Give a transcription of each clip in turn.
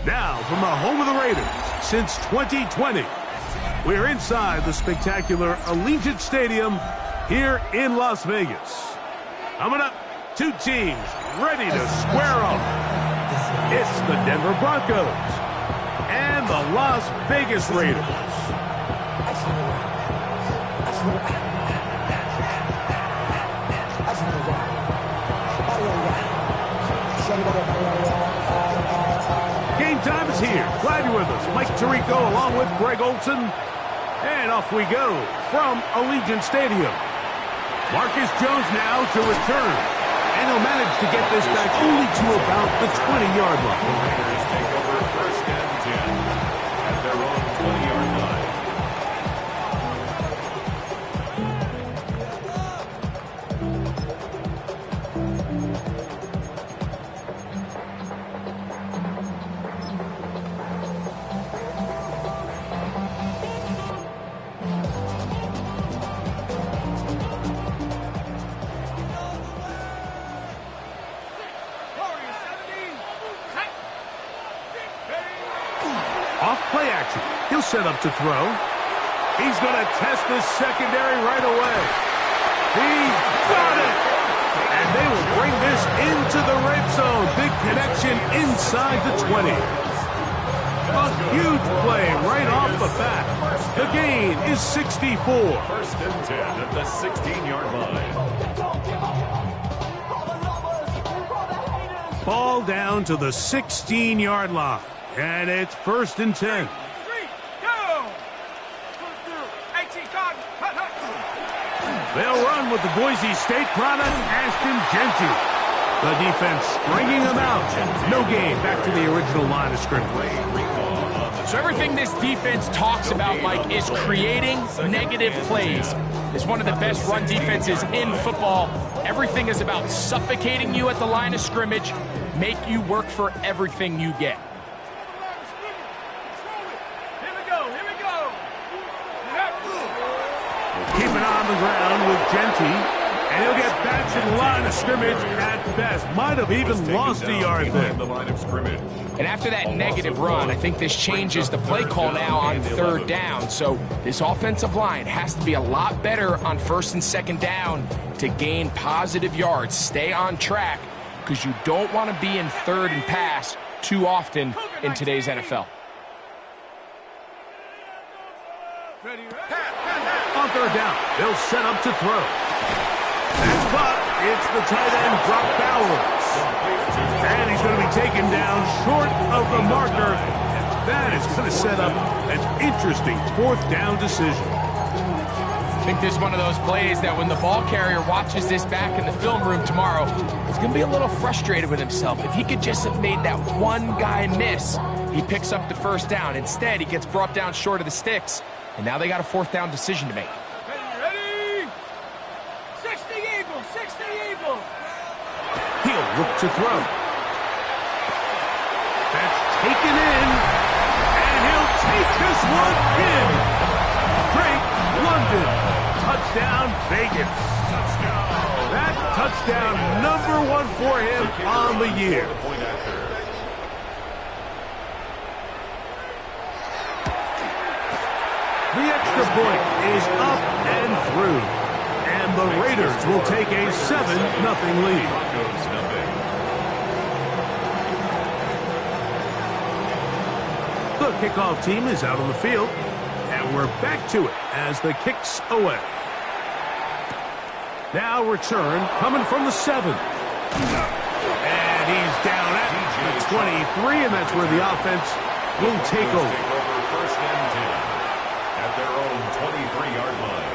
Now, from the home of the Raiders since 2020, we're inside the spectacular Allegiant Stadium here in Las Vegas. Coming up, two teams ready to square off. It's the Denver Broncos and the Las Vegas Raiders. Game time is here. Glad you're with us. Mike Tirico along with Greg Olson. And off we go from Allegiant Stadium. Marcus Jones now to return. And he'll manage to get this back only to about the 20-yard line. The Raiders take over first and 10 at their own 20-yard line. Off play action. He'll set up to throw. He's going to test this secondary right away. He's got it! And they will bring this into the red zone. Big connection inside the 20. A huge play right off the bat. The gain is 64. First and 10 at the 16-yard line. Ball down to the 16-yard line. And it's first and 10. They'll run with the Boise State product, Ashton Jeanty. The defense stringing them out. No gain. Back to the original line of scrimmage. So everything this defense talks about, Mike, is creating negative plays. It's one of the best run defenses in football. Everything is about suffocating you at the line of scrimmage, make you work for everything you get. Keep an eye on the ground with Jeanty, and he'll get back to the line of scrimmage at best. Might have even lost a yard there. The line of scrimmage. And after that negative run, I think this changes the play call now on third down. So this offensive line has to be a lot better on first and second down to gain positive yards. Stay on track because you don't want to be in third and pass too often in today's NFL. On third down, they'll set up to throw. That's caught. It's the tight end, Brock Bowers. And he's going to be taken down short of the marker. That is going to set up an interesting fourth down decision. I think this is one of those plays that when the ball carrier watches this back in the film room tomorrow, he's going to be a little frustrated with himself. If he could just have made that one guy miss, he picks up the first down. Instead, he gets brought down short of the sticks. And now they got a fourth down decision to make. Ready? 60 Eagles, 60 Eagles. He'll look to throw. That's taken in. And he'll take this one in. Drake London. Touchdown, Vegas. That touchdown, #1 for him on the year. The extra point is up and through. And the Raiders will take a 7-0 lead. The kickoff team is out on the field. And we're back to it as the kick's away. Now return coming from the 7. And he's down at the 23, and that's where the offense will take over. First and 10 at their own 23-yard line.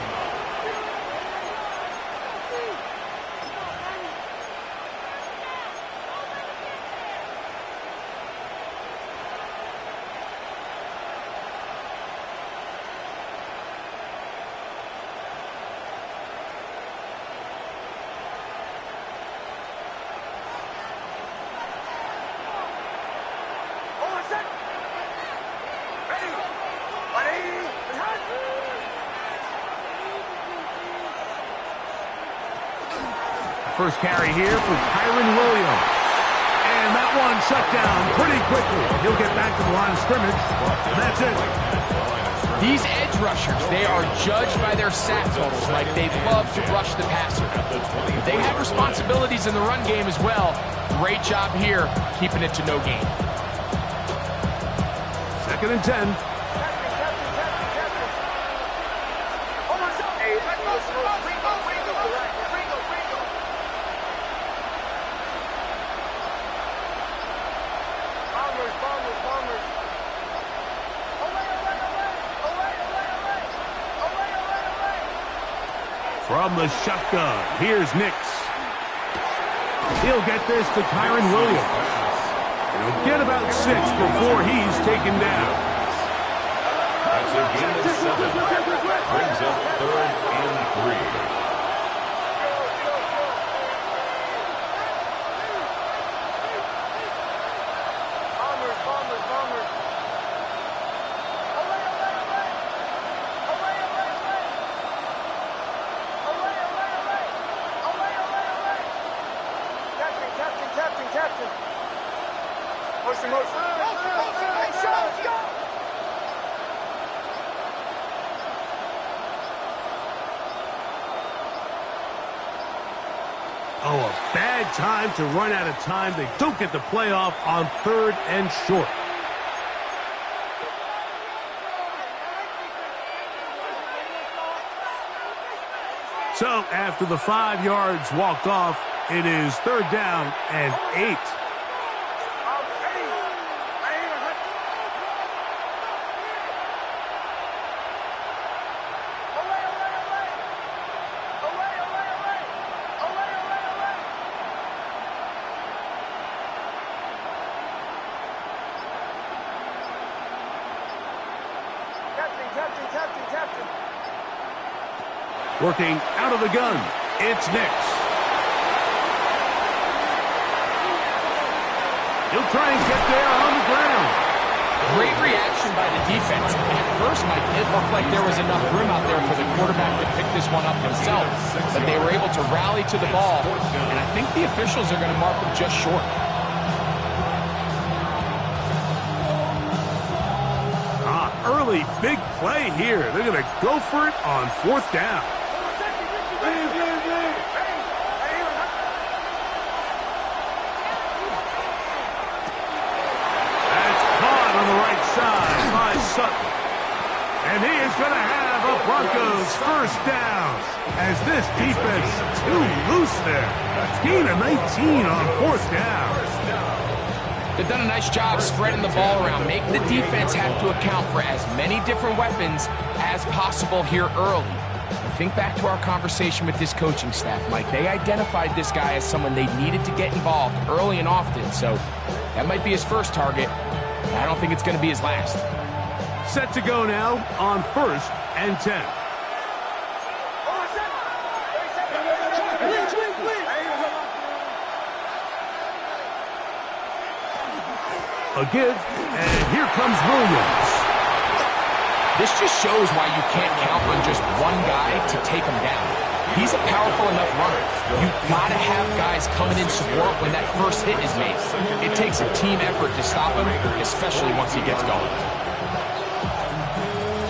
First carry here for Kyren Williams. And that one shut down pretty quickly. He'll get back to the line of scrimmage, and that's it. These edge rushers, they are judged by their sack totals. Like, they love to rush the passer. But they have responsibilities in the run game as well. Great job here, keeping it to no gain. 2nd and 10. From the shotgun, here's Nix. He'll get this to Kyren Williams. He'll get about 6 before he's taken down. That's a gain of 7. Brings up 3rd and 3. Oh, a bad time to run out of time. They don't get the playoff on 3rd and short. So after the 5 yards walked off, it is 3rd down and 8. Working out of the gun, it's Nix. He'll try and get there on the ground. Great reaction by the defense. At first, Mike, it looked like there was enough room out there for the quarterback to pick this one up himself, but they were able to rally to the ball, and I think the officials are going to mark him just short. Early big play here. They're going to go for it on 4th down. That's caught on the right side by Sutton. And he is going to have a Broncos 1st down as this defense too loose there. Gain of 19 on 4th down. They've done a nice job spreading the ball around, making the defense have to account for as many different weapons as possible here early. Think back to our conversation with this coaching staff, Mike. They identified this guy as someone they needed to get involved early and often, so that might be his first target. I don't think it's going to be his last. Set to go now on 1st and 10. A give, and here comes Williams. This just shows why you can't count on just one guy to take him down. He's a powerful enough runner. You've got to have guys coming in support when that first hit is made. It takes a team effort to stop him, especially once he gets going.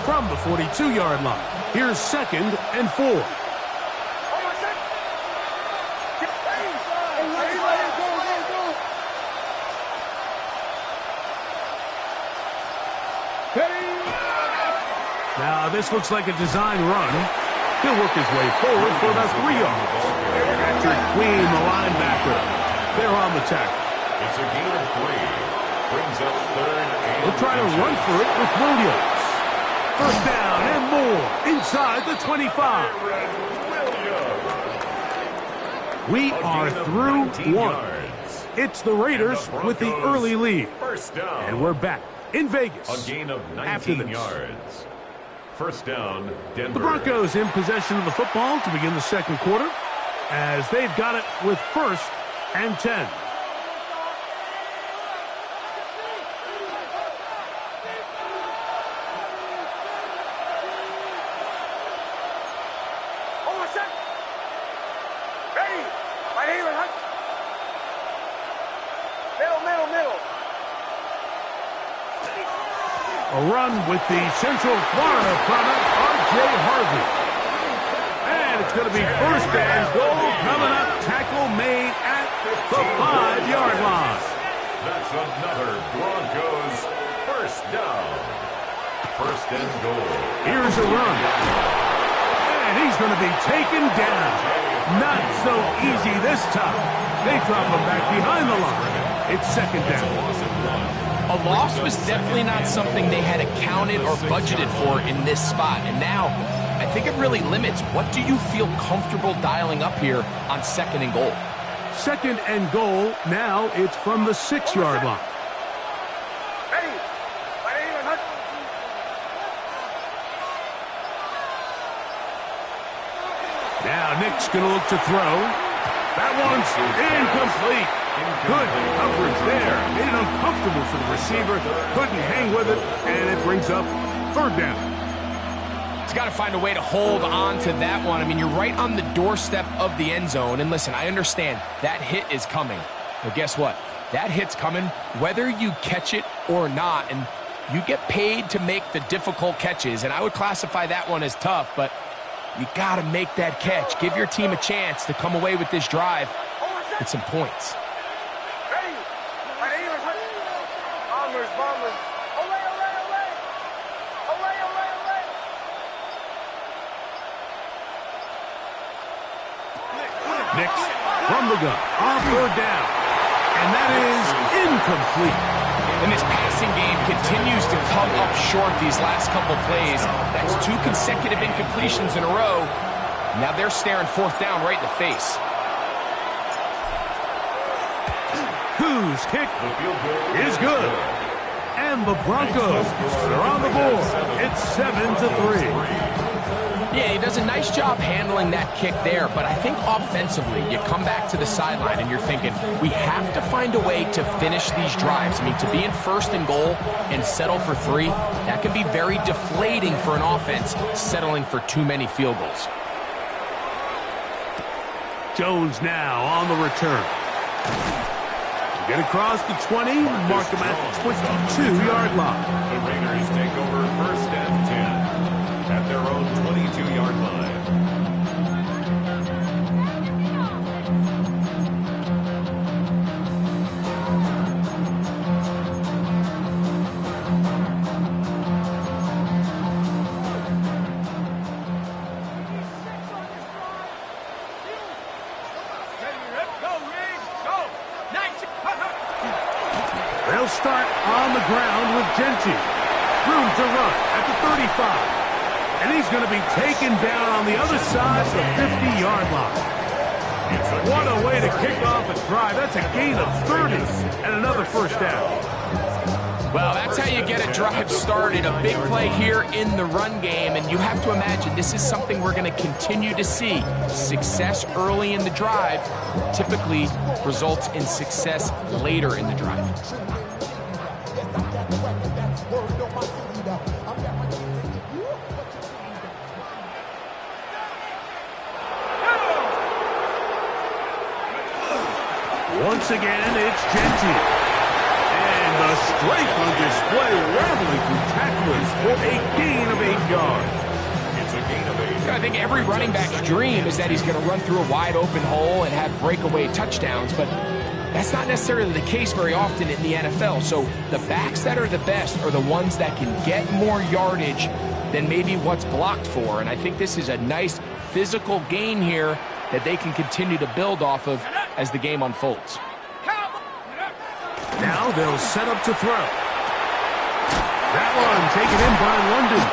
From the 42-yard line, here's 2nd and 4. Now, this looks like a design run. He'll work his way forward for about 3 yards. Patrick Queen, the linebacker. They're on the tackle. It's a gain of 3. Brings up 3rd and He'll try to run for it with Williams. 1st down and more inside the 25. We are through 1. It's the Raiders with the early lead. 1st down. And we're back in Vegas. A gain of after 19 this. yards. 1st down, Denver. The Broncos in possession of the football to begin the 2nd quarter as they've got it with 1st and 10. Middle. A run with the Central Florida product, R.J. Harvey. And it's going to be first and goal coming up. Tackle made at the 5-yard line. That's another Broncos first down. First and goal. Here's a run. And he's going to be taken down. Not so easy this time. They drop him back behind the line. It's second down. A loss was definitely not something they had accounted or budgeted for in this spot. And now, I think it really limits what do you feel comfortable dialing up here on second and goal. Second and goal. Now it's from the 6-yard line. Now Nick's going to look to throw. That one's incomplete. Good coverage there. Made it uncomfortable for the receiver. Couldn't hang with it, and it brings up third down. He's got to find a way to hold on to that one. I mean, you're right on the doorstep of the end zone. And listen, I understand that hit is coming. But guess what? That hit's coming whether you catch it or not. And you get paid to make the difficult catches. And I would classify that one as tough, but you got to make that catch. Give your team a chance to come away with this drive with some points. Nix from the gun on third down. And that is incomplete. And this passing game continues to come up short these last couple plays. That's 2 consecutive incompletions in a row. Now they're staring fourth down right in the face. Whose kick is good. And the Broncos are on the board. It's 7-3. Yeah, he does a nice job handling that kick there, but I think offensively, you come back to the sideline and you're thinking, we have to find a way to finish these drives. I mean, to be in first and goal and settle for 3, that can be very deflating for an offense settling for too many field goals. Jones now on the return. Get across the 20, mark him at the 22-yard line. The Raiders take over first and 10 at their own 22-yard line. They'll start on the ground with Genty. Room to run at the 35. And he's going to be taken down on the other side of the 50-yard line. What a way to kick off a drive. That's a gain of 30 and another first down. Well, that's how you get a drive started. A big play here in the run game, and you have to imagine this is something we're going to continue to see. Success early in the drive typically results in success later in the drive. Once again, it's Genty. And the strength on display, rambling through tacklers for a gain of 8 yards. It's a gain of 8. I think every running back's dream is that he's going to run through a wide open hole and have breakaway touchdowns, but that's not necessarily the case very often in the NFL. So the backs that are the best are the ones that can get more yardage than maybe what's blocked for. And I think this is a nice physical gain here that they can continue to build off of as the game unfolds. Now they'll set up to throw. That one taken in by London.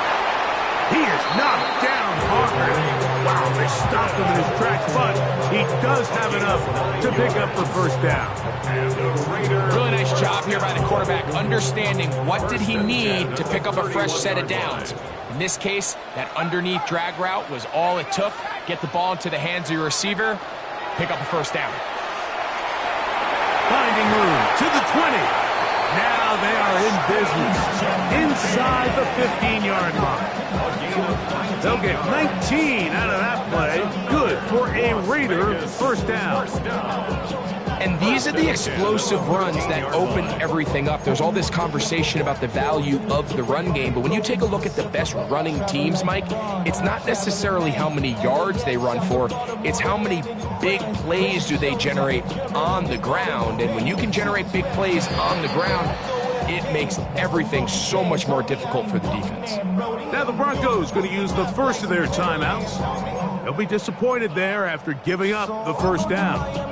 He is knocked down hard. Wow, they stopped him in his tracks, but he does have enough to pick up the first down. Really nice job here by the quarterback, understanding what did he need to pick up a fresh set of downs. In this case, that underneath drag route was all it took. Get the ball into the hands of your receiver, pick up a first down. Finding room to the 20. Now they are in business inside the 15-yard line. They'll get 19 out of that play. Good for a Raider first down. And these are the explosive runs that open everything up. There's all this conversation about the value of the run game, but when you take a look at the best running teams, Mike, it's not necessarily how many yards they run for, it's how many big plays do they generate on the ground. And when you can generate big plays on the ground, it makes everything so much more difficult for the defense. Now the Broncos going to use the first of their timeouts. They'll be disappointed there after giving up the first down.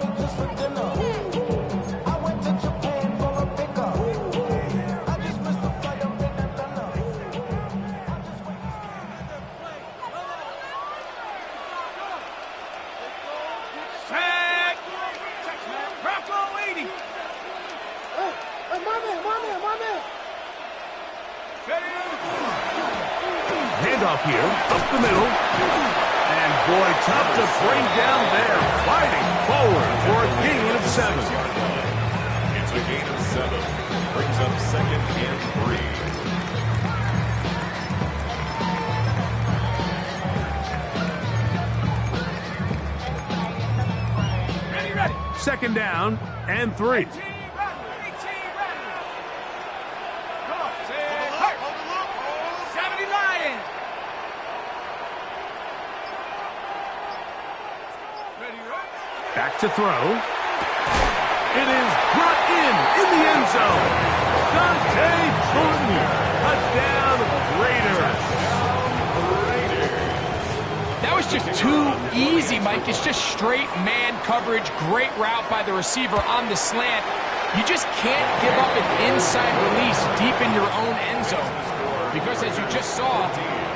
Handoff here, up the middle. And boy, tough to bring down there. Fighting forward for a gain of 7. It's a gain of 7. Brings up 2nd and 3. Ready. 2nd down and 3. Back to throw. It is brought in the end zone. Dante Thornton, touchdown Raiders. That was just too easy, Mike. It's just straight man coverage, great route by the receiver on the slant. You just can't give up an inside release deep in your own end zone because, as you just saw,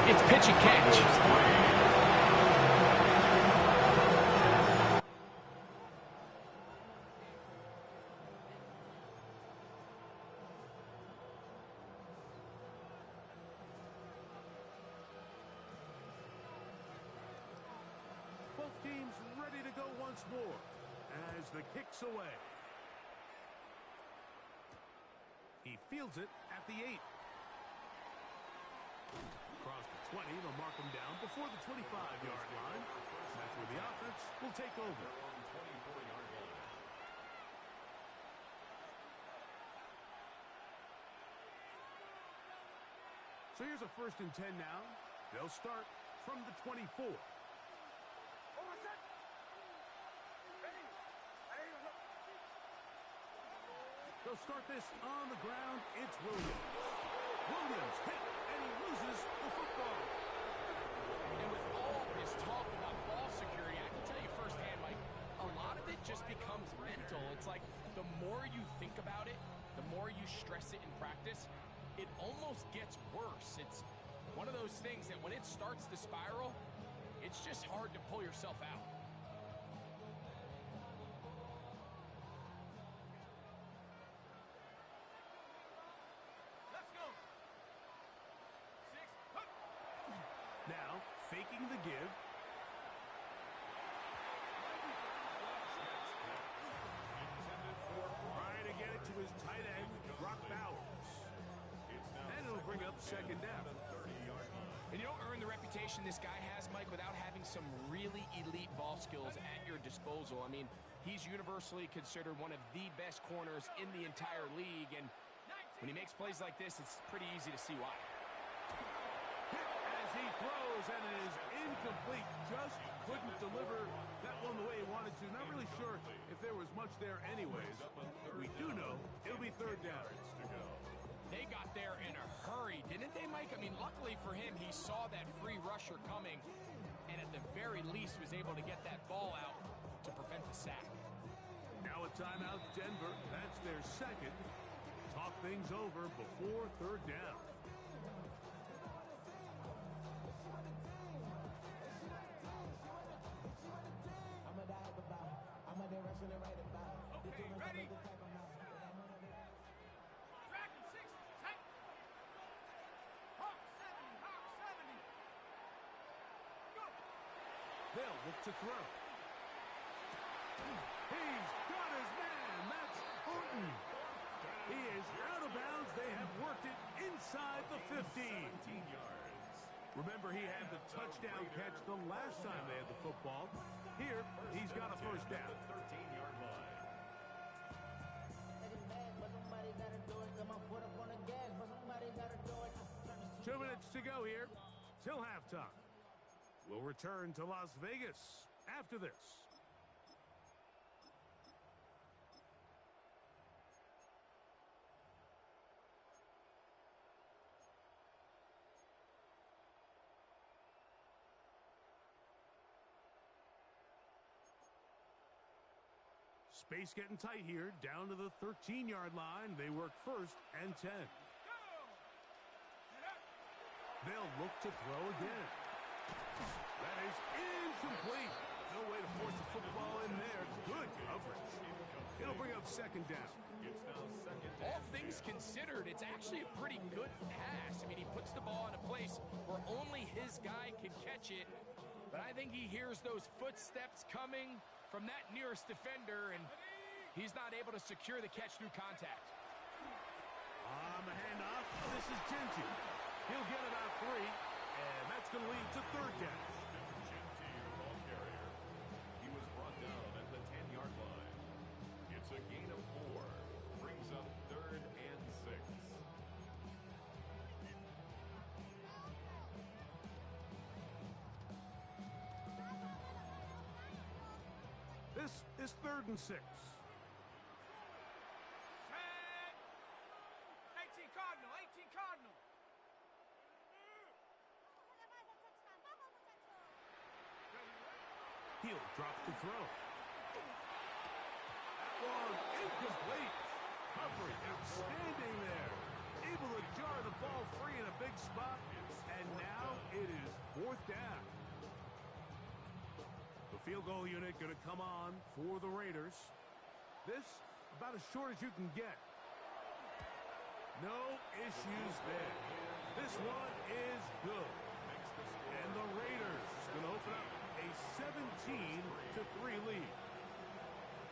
it's pitch and catch. Teams ready to go once more as the kick's away. He fields it at the 8. Across the 20, they'll mark him down before the 25-yard line. That's where the offense will take over. So here's a 1st and 10 now. They'll start from the 24. They'll start this on the ground. It's Williams. Williams hit, and he loses the football. And with all this talk about ball security, I can tell you firsthand, Mike, a lot of it just becomes mental. It's like the more you think about it, the more you stress it in practice, it almost gets worse. It's one of those things that when it starts to spiral, it's just hard to pull yourself out. Now, faking the give. Trying to get it to his tight end, Brock Bowers. And it'll bring up 2nd down. And you don't earn the reputation this guy has, Mike, without having some really elite ball skills at your disposal. I mean, he's universally considered one of the best corners in the entire league. And when he makes plays like this, it's pretty easy to see why. As he throws, and it is incomplete. Just couldn't deliver that one the way he wanted to. Not really sure if there was much there anyways. We do know it'll be 3rd down. They got there in a hurry, didn't they, Mike? I mean, luckily for him, he saw that free rusher coming, and at the very least was able to get that ball out to prevent the sack. Now a timeout, Denver. That's their 2nd. Talk things over before 3rd down. Okay, ready? They'll look to throw. He's got his man. That's Thornton. He is out inside the 15. 17 yards. Remember, he had the touchdown catch the last time they had the football. Here, he's got a first down. The 13-yard line. 2 minutes to go here till halftime. We'll return to Las Vegas after this. Space getting tight here, down to the 13-yard line. They work first and 10. They'll look to throw again. That is incomplete. No way to force the football in there. Good coverage. It'll bring up second down. It's now second down. All things considered, it's actually a pretty good pass. I mean, he puts the ball in a place where only his guy can catch it. But I think he hears those footsteps coming from that nearest defender, and he's not able to secure the catch through contact. On the handoff, this is Genty. He'll get about 3, and that's going to lead to third down. Genty, the ball carrier. He was brought down at the 10-yard line. It's a gain of 4. Brings up third and 6. This is third and 6. Set. 18 Cardinal, 18 Cardinal. He'll drop to throw. That one incomplete. Coverage outstanding there. Able to jar the ball free in a big spot. And now it is fourth down. The field goal unit going to come on for the Raiders. This about as short as you can get. No issues there. This one is good. And the Raiders going to open up a 17-3 lead.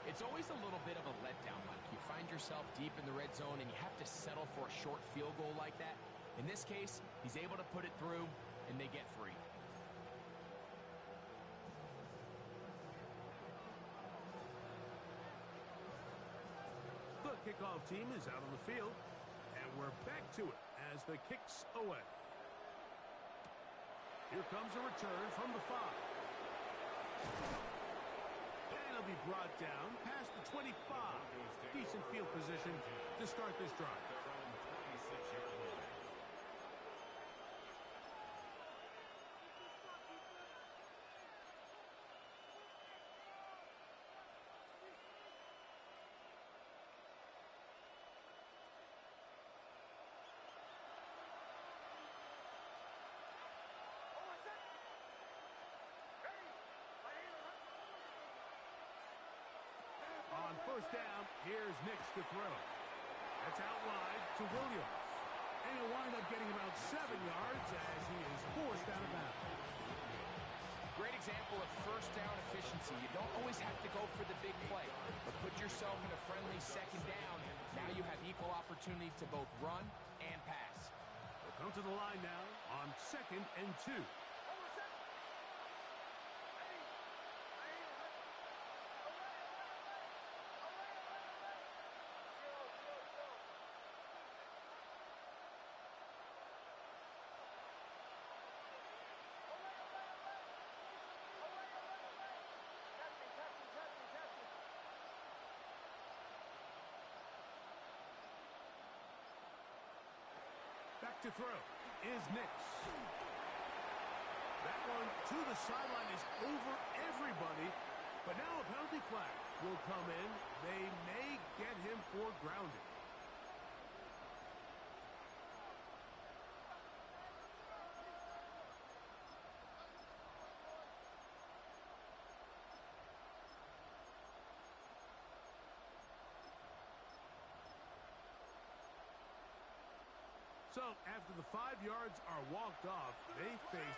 It's always a little bit of a letdown, Mike. You find yourself deep in the red zone and you have to settle for a short field goal like that. In this case, he's able to put it through and they get 3. The kickoff team is out on the field, and we're back to it as the kick's away. Here comes a return from the 5. And he'll be brought down past the 25. Decent field position to start this drive. From 26-yard line. On first down, here's Nix to throw. That's out wide to Williams. And he'll wind up getting about 7 yards as he is forced out of bounds. Great example of first down efficiency. You don't always have to go for the big play, but put yourself in a friendly second down. Now you have equal opportunity to both run and pass. They'll come to the line now on 2nd and 2. Back to throw is Nix. That one to the sideline is over everybody. But now a penalty flag will come in. They may get him for grounding. So after the 5 yards are walked off, they face